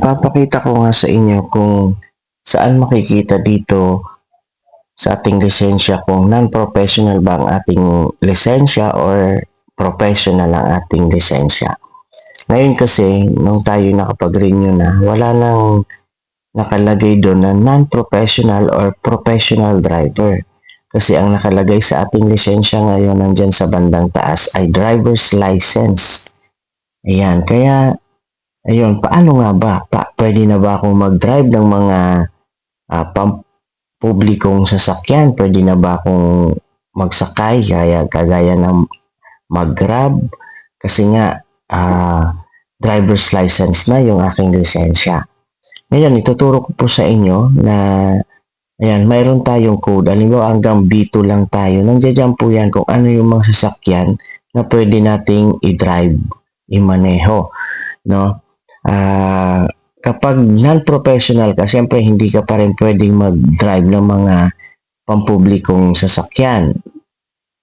ipapakita ko nga sa inyo kung saan makikita dito sa ating lisensya kung non-professional ba ang ating lisensya or professional ang ating lisensya. Ngayon kasi, nung tayo nakapag-renew na, wala nang nakalagay doon na non-professional or professional driver. Kasi ang nakalagay sa ating lisensya ngayon nandyan sa bandang taas ay driver's license. Ayan, kaya ayun, paano nga ba? Pwede na ba akong mag-drive ng mga pampublikong sasakyan? Pwede na ba akong magsakay kagaya ng mag-grab? Kasi nga, driver's license na yung aking lisensya. Ngayon, ituturo ko po sa inyo na ayan, mayroon tayong code. Halimbawa, hanggang B2 lang tayo. Nandiyan po yan kung ano yung mga sasakyan na pwede nating i-drive, i-maneho. No? Kapag non-professional ka, siyempre hindi ka pa rin pwedeng mag-drive ng mga pampublikong sasakyan.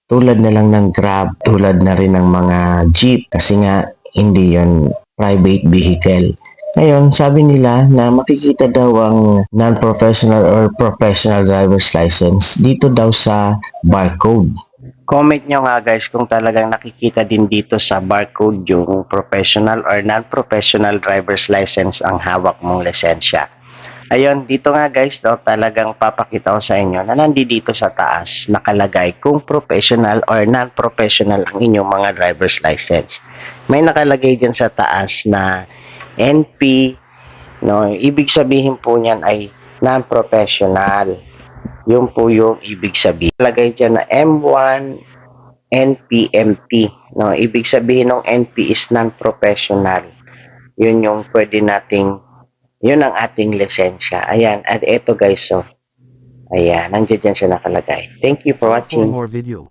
Tulad na lang ng Grab, tulad na rin ng mga jeep kasi nga hindi yon private vehicle. Ngayon, sabi nila na makikita daw ang non-professional or professional driver's license dito daw sa barcode. Comment nyo nga guys kung talagang nakikita din dito sa barcode yung professional or non-professional driver's license ang hawak mong lisensya. Ayun, dito nga guys, talagang papakita ko sa inyo na nandito sa taas nakalagay kung professional or non-professional ang inyong mga driver's license. May nakalagay din sa taas na NP, no? Ibig sabihin po niyan ay non-professional. Yun po yung ibig sabihin. Lagay dyan na M1 NPMT. No? Ibig sabihin ng NP is non-professional. Yun yung pwede nating, yun ang ating lisensya. Ayan, at eto guys, so, ayan, nandiyan dyan siya nakalagay. Thank you for watching. For more video.